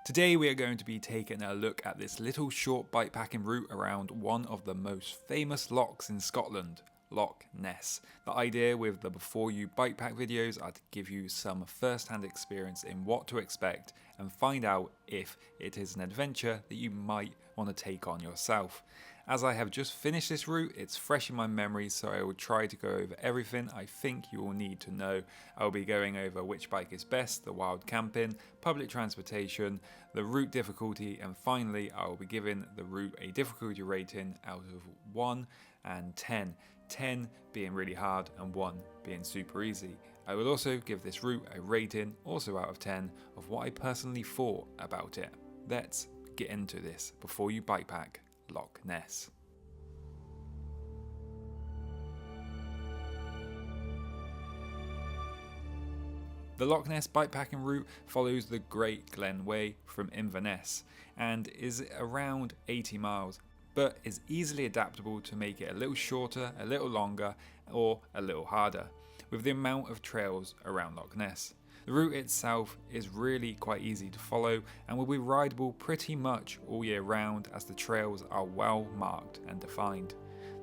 Today we are going to be taking a look at this little short bikepacking route around one of the most famous lochs in Scotland, Loch Ness. The idea with the Before You Bikepack videos are to give you some first-hand experience in what to expect and find out if it is an adventure that you might want to take on yourself. As I have just finished this route, it's fresh in my memory, so I will try to go over everything I think you will need to know. I will be going over which bike is best, the wild camping, public transportation, the route difficulty, and finally I will be giving the route a difficulty rating out of 1 and 10. 10 being really hard and 1 being super easy. I will also give this route a rating, also out of 10, of what I personally thought about it. Let's get into this Before You Bikepack Loch Ness. The Loch Ness bikepacking route follows the Great Glen Way from Inverness and is around 80 miles, but is easily adaptable to make it a little shorter, a little longer, or a little harder, with the amount of trails around Loch Ness. The route itself is really quite easy to follow and will be rideable pretty much all year round, as the trails are well marked and defined.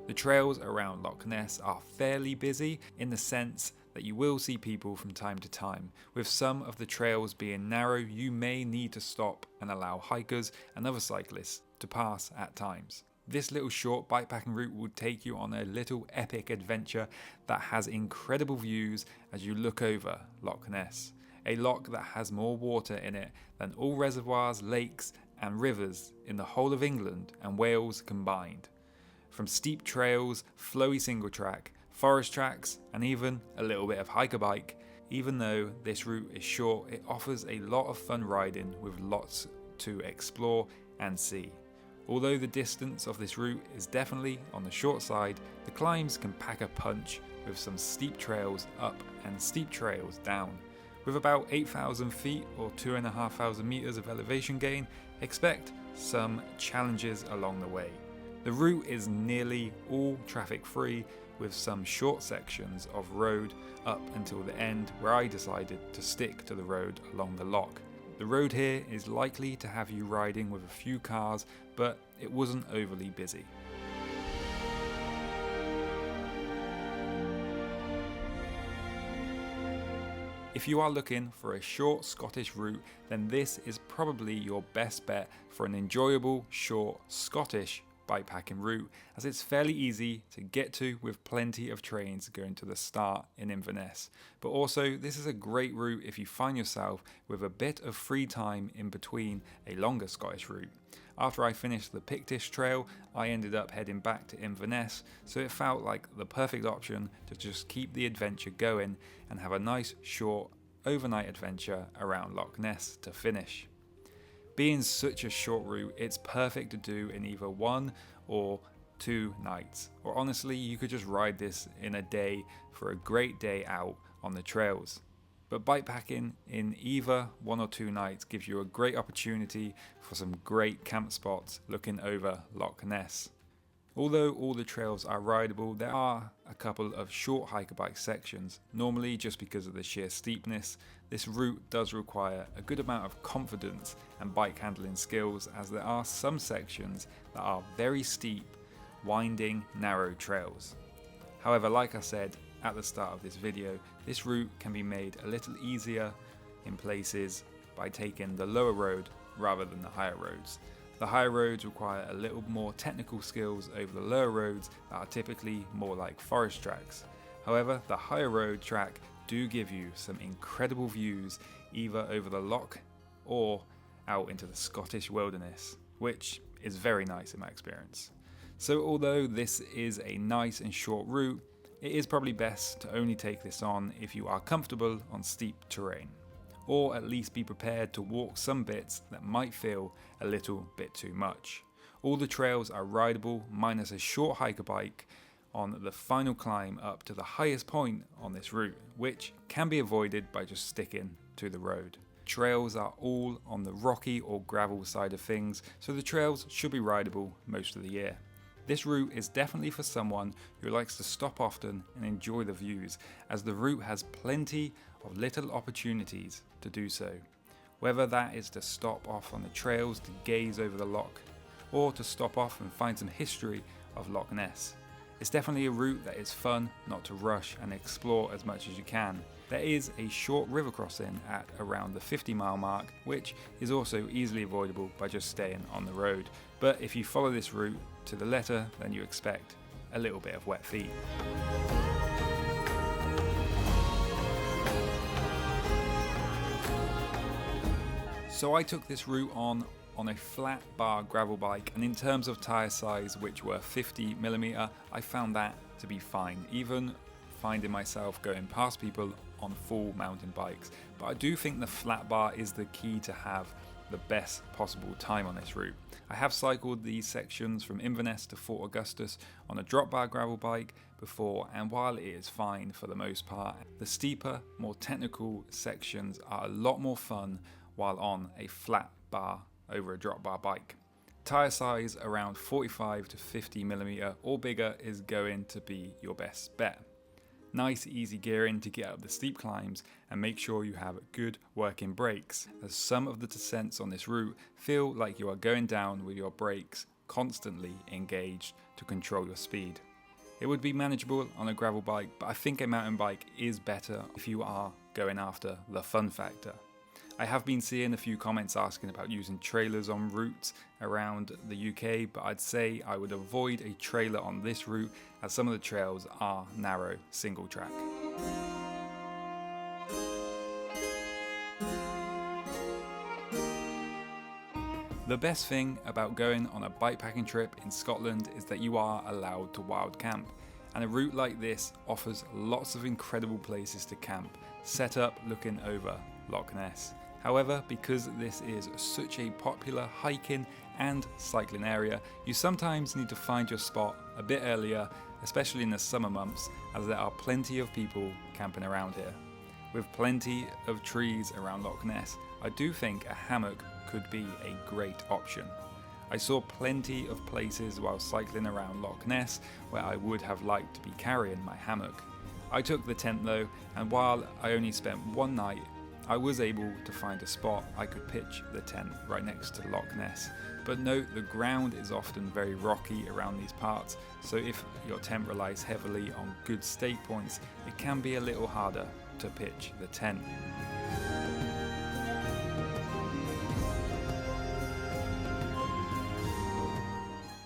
The trails around Loch Ness are fairly busy in the sense that you will see people from time to time. With some of the trails being narrow, you may need to stop and allow hikers and other cyclists to pass at times. This little short bikepacking route will take you on a little epic adventure that has incredible views as you look over Loch Ness, a loch that has more water in it than all reservoirs, lakes and rivers in the whole of England and Wales combined. From steep trails, flowy single track, forest tracks and even a little bit of hiker bike. Even though this route is short, it offers a lot of fun riding with lots to explore and see. Although the distance of this route is definitely on the short side, the climbs can pack a punch with some steep trails up and steep trails down. With about 8,000 feet or 2,500 meters of elevation gain, expect some challenges along the way. The route is nearly all traffic free, with some short sections of road up until the end where I decided to stick to the road along the loch. The road here is likely to have you riding with a few cars, but it wasn't overly busy. If you are looking for a short Scottish route, then this is probably your best bet for an enjoyable, short Scottish bikepacking route, as it's fairly easy to get to with plenty of trains going to the start in Inverness. But also, this is a great route if you find yourself with a bit of free time in between a longer Scottish route. After I finished the Pictish Trail, I ended up heading back to Inverness, so it felt like the perfect option to just keep the adventure going and have a nice short overnight adventure around Loch Ness to finish. Being such a short route, it's perfect to do in either 1 or 2 nights, or honestly you could just ride this in a day for a great day out on the trails. But bikepacking in either 1 or 2 nights gives you a great opportunity for some great camp spots looking over Loch Ness. Although all the trails are rideable, there are a couple of short hiker bike sections. Normally, just because of the sheer steepness, this route does require a good amount of confidence and bike handling skills, as there are some sections that are very steep, winding, narrow trails. However, like I said at the start of this video, this route can be made a little easier in places by taking the lower road rather than the higher roads. The higher roads require a little more technical skills over the lower roads that are typically more like forest tracks. However, the higher road track do give you some incredible views either over the loch or out into the Scottish wilderness, which is very nice in my experience. So although this is a nice and short route, it is probably best to only take this on if you are comfortable on steep terrain, or at least be prepared to walk some bits that might feel a little bit too much. All the trails are rideable, minus a short hiker bike on the final climb up to the highest point on this route, which can be avoided by just sticking to the road. Trails are all on the rocky or gravel side of things, so the trails should be rideable most of the year. This route is definitely for someone who likes to stop often and enjoy the views, as the route has plenty of little opportunities to do so. whether that is to stop off on the trails to gaze over the loch, or to stop off and find some history of Loch Ness. It's definitely a route that is fun not to rush and explore as much as you can. There is a short river crossing at around the 50-mile mark, which is also easily avoidable by just staying on the road. But if you follow this route to the letter, then you expect a little bit of wet feet. So I took this route on a flat bar gravel bike, and in terms of tyre size, which were 50mm, I found that to be fine, even finding myself going past people on full mountain bikes. But I do think the flat bar is the key to have the best possible time on this route. I have cycled these sections from Inverness to Fort Augustus on a drop bar gravel bike before, and while it is fine for the most part, the steeper, more technical sections are a lot more fun while on a flat bar over a drop bar bike. Tyre size around 45 to 50mm or bigger is going to be your best bet. Nice easy gearing to get up the steep climbs, and make sure you have good working brakes, as some of the descents on this route feel like you are going down with your brakes constantly engaged to control your speed. It would be manageable on a gravel bike, but I think a mountain bike is better if you are going after the fun factor. I have been seeing a few comments asking about using trailers on routes around the UK, but I'd say I would avoid a trailer on this route, as some of the trails are narrow single track. The best thing about going on a bikepacking trip in Scotland is that you are allowed to wild camp, and a route like this offers lots of incredible places to camp, set up looking over Loch Ness. However, because this is such a popular hiking and cycling area, you sometimes need to find your spot a bit earlier, especially in the summer months, as there are plenty of people camping around here. With plenty of trees around Loch Ness, I do think a hammock could be a great option. I saw plenty of places while cycling around Loch Ness where I would have liked to be carrying my hammock. I took the tent though, and while I only spent one night, I was able to find a spot I could pitch the tent right next to Loch Ness. But note, the ground is often very rocky around these parts, so if your tent relies heavily on good stake points, it can be a little harder to pitch the tent.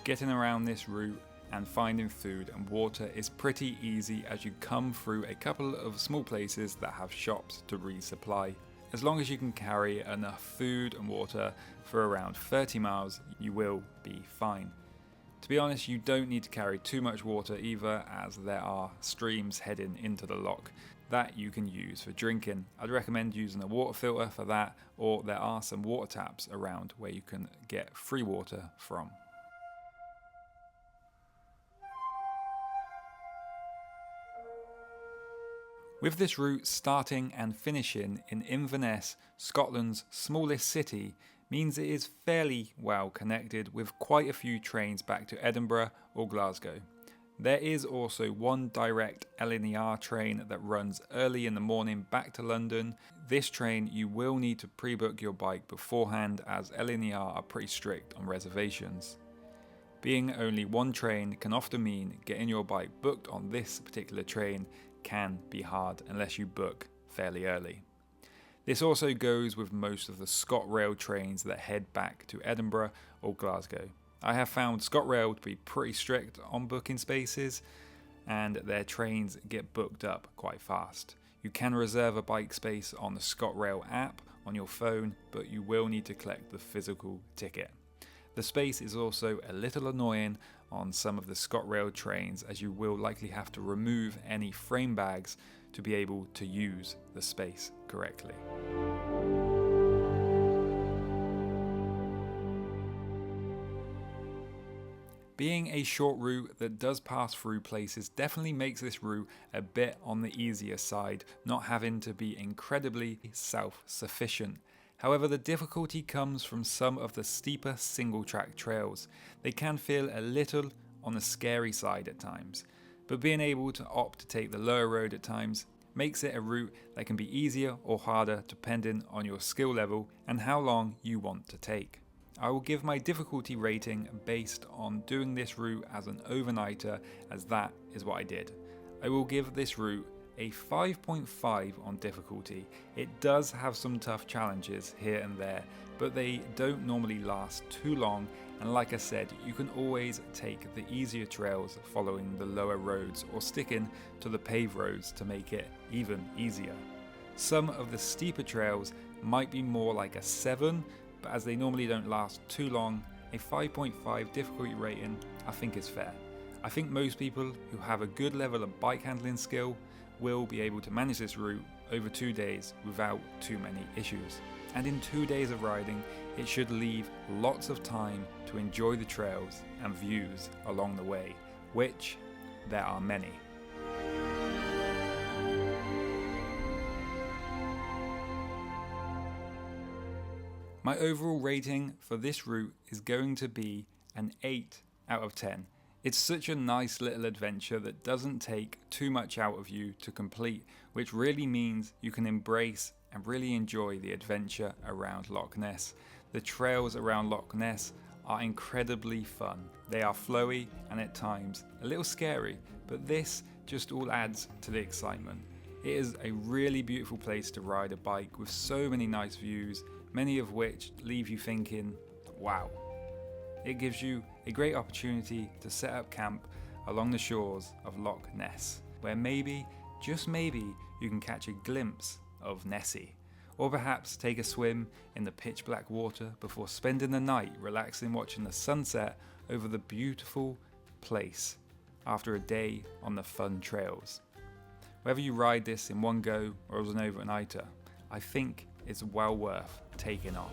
Getting around this route and finding food and water is pretty easy, as you come through a couple of small places that have shops to resupply. As long as you can carry enough food and water for around 30 miles, you will be fine. To be honest, you don't need to carry too much water either, as there are streams heading into the loch that you can use for drinking. I'd recommend using a water filter for that, or there are some water taps around where you can get free water from. With this route starting and finishing in Inverness, Scotland's smallest city, means it is fairly well connected with quite a few trains back to Edinburgh or Glasgow. There is also one direct LNER train that runs early in the morning back to London. This train you will need to pre-book your bike beforehand, as LNER are pretty strict on reservations. Being only one train can often mean getting your bike booked on this particular train can be hard unless you book fairly early. This also goes with most of the ScotRail trains that head back to Edinburgh or Glasgow. I have found ScotRail to be pretty strict on booking spaces, and their trains get booked up quite fast. You can reserve a bike space on the ScotRail app on your phone, but you will need to collect the physical ticket. The space is also a little annoying on some of the ScotRail trains, as you will likely have to remove any frame bags to be able to use the space correctly. Being a short route that does pass through places definitely makes this route a bit on the easier side, not having to be incredibly self-sufficient. However, the difficulty comes from some of the steeper single-track trails. They can feel a little on the scary side at times, but being able to opt to take the lower road at times makes it a route that can be easier or harder depending on your skill level and how long you want to take. I will give my difficulty rating based on doing this route as an overnighter, as that is what I did. I will give this route a 5.5 on difficulty. It does have some tough challenges here and there, but they don't normally last too long, and like I said, you can always take the easier trails following the lower roads or sticking to the paved roads to make it even easier. Some of the steeper trails might be more like a 7, but as they normally don't last too long, a 5.5 difficulty rating I think is fair. I think most people who have a good level of bike handling skill will be able to manage this route over 2 days without too many issues. And in 2 days of riding, it should leave lots of time to enjoy the trails and views along the way, which there are many. My overall rating for this route is going to be an 8 out of 10. It's such a nice little adventure that doesn't take too much out of you to complete, which really means you can embrace and really enjoy the adventure around Loch Ness. The trails around Loch Ness are incredibly fun. They are flowy and at times a little scary, but this just all adds to the excitement. It is a really beautiful place to ride a bike with so many nice views, many of which leave you thinking, wow. It gives you a great opportunity to set up camp along the shores of Loch Ness, where maybe, just maybe, you can catch a glimpse of Nessie, or perhaps take a swim in the pitch black water before spending the night relaxing watching the sunset over the beautiful place after a day on the fun trails. Whether you ride this in one go or as an overnighter, I think it's well worth taking on.